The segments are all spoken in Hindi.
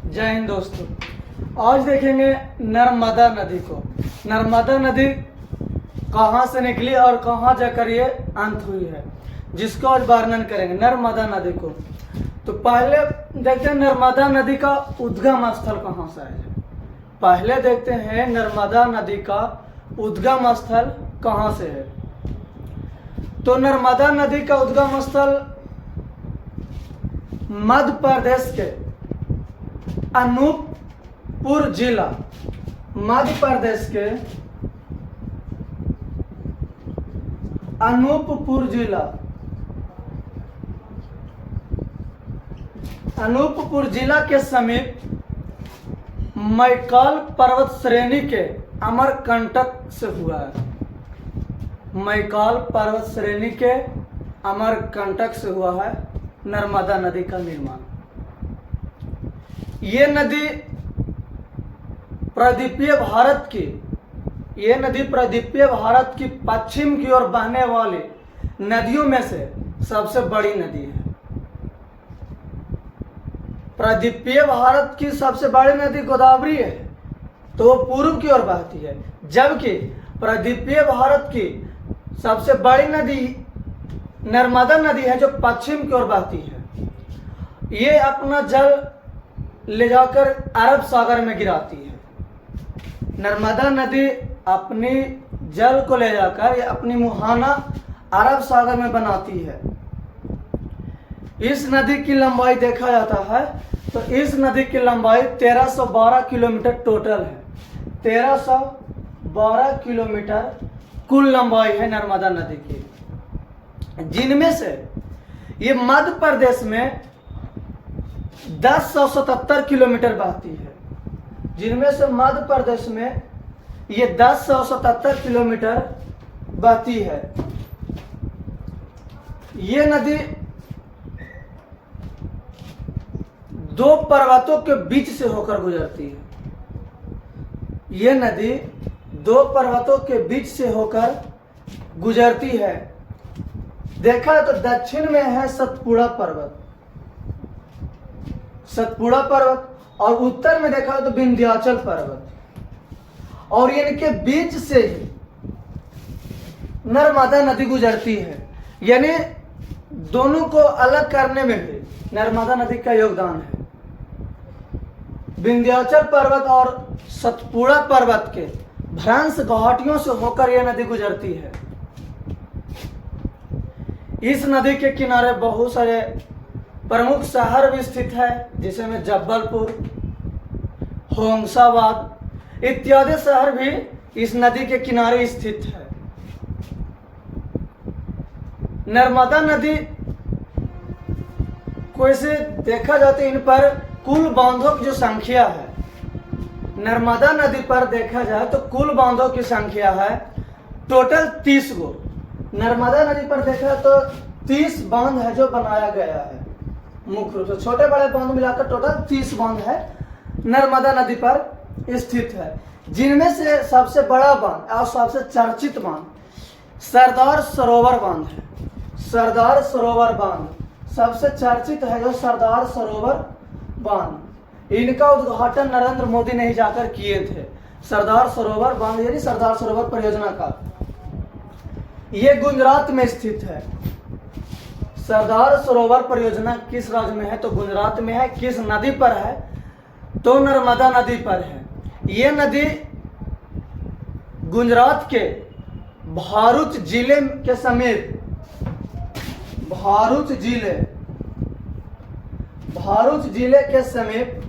जय हिंद दोस्तों। आज देखेंगे नर्मदा नदी को। नर्मदा नदी कहाँ से निकली और कहाँ जाकर ये अंत हुई है, जिसका आज वर्णन करेंगे नर्मदा नदी को। तो पहले देखते हैं नर्मदा नदी का उद्गम स्थल कहाँ से है। पहले देखते हैं नर्मदा नदी का उद्गम स्थल कहाँ से है। तो नर्मदा नदी का उद्गम स्थल मध्य प्रदेश के अनूपपुर जिला, मध्य प्रदेश के अनूपपुर जिला, अनूपपुर जिला के समीप मैकाल पर्वत श्रेणी के अमरकंटक से हुआ है। मैकाल पर्वत श्रेणी के अमरकंटक से हुआ है नर्मदा नदी का निर्माण। ये नदी प्रदीपीय भारत की, ये नदी प्रदीपीय भारत की पश्चिम की ओर बहने वाली नदियों में से सबसे बड़ी नदी है। प्रदीपीय भारत की सबसे बड़ी नदी गोदावरी है, तो वो पूर्व की ओर बहती है, जबकि प्रदीपीय भारत की सबसे बड़ी नदी नर्मदा नदी है जो पश्चिम की ओर बहती है। ये अपना जल ले जाकर अरब सागर में गिराती है। नर्मदा नदी अपनी जल को ले जाकर अपनी मुहाना अरब सागर में बनाती है। इस नदी की लंबाई देखा जाता है तो इस नदी की लंबाई 1312 किलोमीटर टोटल है। 1312 किलोमीटर कुल लंबाई है नर्मदा नदी की, जिनमें से ये मध्य प्रदेश में 1077 किलोमीटर बहती है, जिनमें से मध्य प्रदेश में ये 1077 किलोमीटर बहती है। ये नदी दो पर्वतों के बीच से होकर गुजरती है। ये नदी दो पर्वतों के बीच से होकर गुजरती है। देखा तो दक्षिण में है सतपुड़ा पर्वत, सतपुड़ा पर्वत, और उत्तर में देखा तो विंध्याचल पर्वत, और इनके बीच से ही नर्मदा नदी गुजरती है। यानी दोनों को अलग करने में भी नर्मदा नदी का योगदान है। विंध्याचल पर्वत और सतपुड़ा पर्वत के भ्रंश घाटियों से होकर यह नदी गुजरती है। इस नदी के किनारे बहुत सारे प्रमुख शहर भी स्थित है, जिसमें जबलपुर, होशंगाबाद इत्यादि शहर भी इस नदी के किनारे स्थित है। नर्मदा नदी को इसे देखा जाता है, इन पर कुल बांधों की जो संख्या है, नर्मदा नदी पर देखा जाए तो कुल बांधों की संख्या है टोटल 30 गो। नर्मदा नदी पर देखा तो 30 बांध है जो बनाया गया है। मुख्य रूप से छोटे बड़े बांध मिलाकर टोटल 30 बांध है नर्मदा नदी पर स्थित है, जिनमें से सबसे बड़ा बांध और सबसे चर्चित बांध सरदार सरोवर बांध है। सरदार सरोवर बांध सबसे चर्चित है, जो सरदार सरोवर बांध। इनका उद्घाटन नरेंद्र मोदी ने ही जाकर किए थे। सरदार सरोवर बांध यानी सरदार सरोवर परियोजना का, ये गुजरात में स्थित है। सरदार सरोवर परियोजना किस राज्य में है तो गुजरात में है। किस नदी पर है तो नर्मदा नदी पर है। ये नदी गुजरात के भरूच जिले के समीप, भरूच जिले के समीप,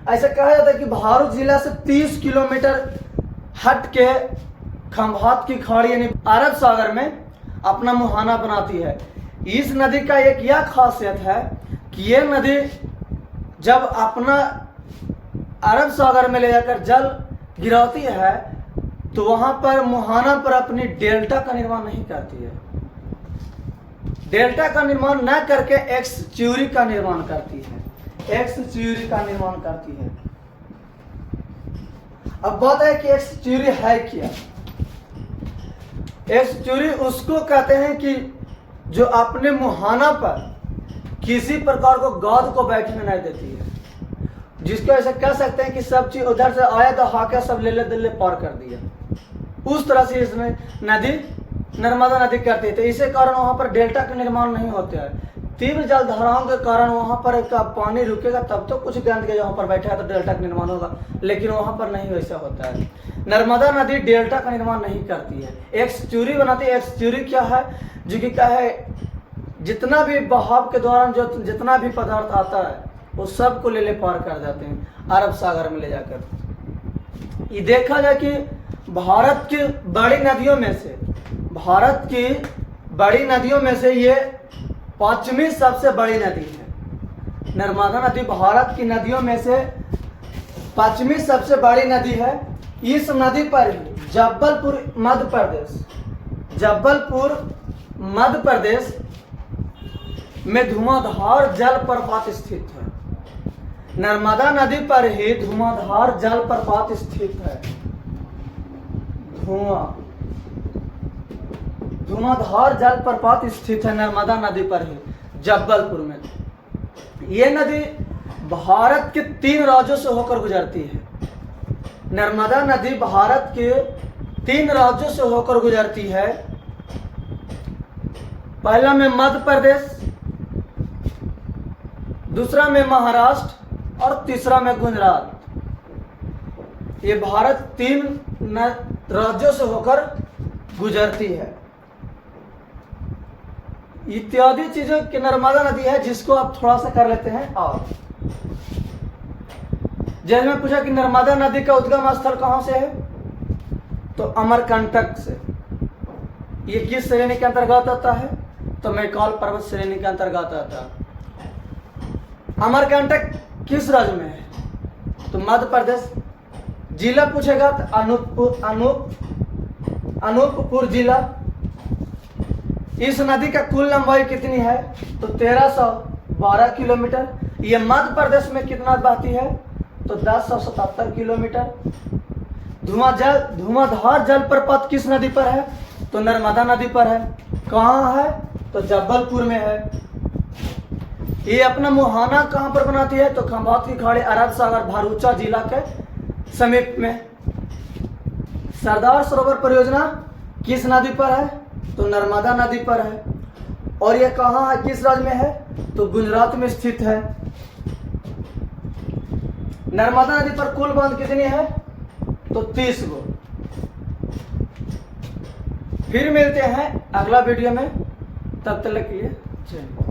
ऐसा कहा जाता है कि भरूच जिला से 30 किलोमीटर हट के खंभात की खाड़ी यानी अरब सागर में अपना मुहाना बनाती है। इस नदी का एक यह खासियत है कि यह नदी जब अपना अरब सागर में ले जाकर जल गिराती है तो वहां पर मुहाना पर अपनी डेल्टा का निर्माण नहीं करती है। डेल्टा का निर्माण न करके एक्सच्यूरी का निर्माण करती है। एक्सच्यूरी का निर्माण करती है। अब बात है कि एक्सच्यूरी है क्या। एक्सच्यूरी उसको कहते हैं कि जो अपने मुहाना पर किसी प्रकार को गाद को बैठने नहीं देती है, जिसको ऐसे कह सकते हैं कि सब चीज उधर से आया तो हाके सब ले दिल्ली पार कर दिया। उस तरह से इसमें नदी नर्मदा नदी करती है। तो इसी कारण वहाँ पर डेल्टा का निर्माण नहीं होता है। तीव्र जल धाराओं के कारण वहाँ पर का पानी रुकेगा तब तो कुछ गंदगी यहाँ पर बैठा है तो डेल्टा का निर्माण होगा, लेकिन वहाँ पर नहीं वैसा होता है। नर्मदा नदी डेल्टा का निर्माण नहीं करती है, एक एस्चुरी बनाती है। एस्चुरी क्या है, जो कि क्या है, जितना भी बहाव के दौरान जो जितना भी पदार्थ आता है वो सब को ले पार कर जाते हैं अरब सागर में ले जाकर। ये देखा जाए कि भारत की बड़ी नदियों में से ये 5वीं सबसे बड़ी नदी है। नर्मदा नदी भारत की नदियों में से 5वीं सबसे बड़ी नदी है। इस नदी पर ही जबलपुर मध्य प्रदेश में धुआंधार जलप्रपात स्थित है। नर्मदा नदी पर ही धुआंधार जलप्रपात स्थित है। धुआंधार जलप्रपात स्थित है नर्मदा नदी पर ही जबलपुर में। ये नदी भारत के 3 राज्यों से होकर गुजरती है। नर्मदा नदी भारत के 3 राज्यों से होकर गुजरती है। पहला में मध्य प्रदेश, दूसरा में महाराष्ट्र और तीसरा में गुजरात। ये भारत 3 राज्यों से होकर गुजरती है। इत्यादि चीजों की नर्मदा नदी है, जिसको आप थोड़ा सा कर लेते हैं। और जैसे मैं पूछा कि नर्मदा नदी का उद्गम स्थल कहां से है, तो अमरकंटक से। ये किस श्रेणी के अंतर्गत आता है, तो मैकाल पर्वत श्रेणी के अंतर्गत आता है। अमरकंटक किस राज्य में है, तो मध्य प्रदेश। जिला पूछेगा तो अनूपपुर जिला। इस नदी का कुल लंबाई कितनी है, तो 1312 किलोमीटर। ये मध्य प्रदेश में कितना बहती है, तो 1077 किलोमीटर। धुआंधार जलप्रपात किस नदी पर है, तो नर्मदा नदी पर है। कहाँ है, तो जबलपुर में है। ये अपना मुहाना कहाँ पर बनाती है, तो खंभात की खाड़ी अरब सागर भरूचा जिला के समीप में। सरदार सरोवर परियोजना किस नदी पर है, तो नर्मदा नदी पर है। और यह कहाँ है, किस राज्य में है, तो गुजरात में स्थित है। नर्मदा नदी पर कुल बांध कितनी है, तो 30 गो। फिर मिलते हैं अगला वीडियो में, तब तक के लिए जय।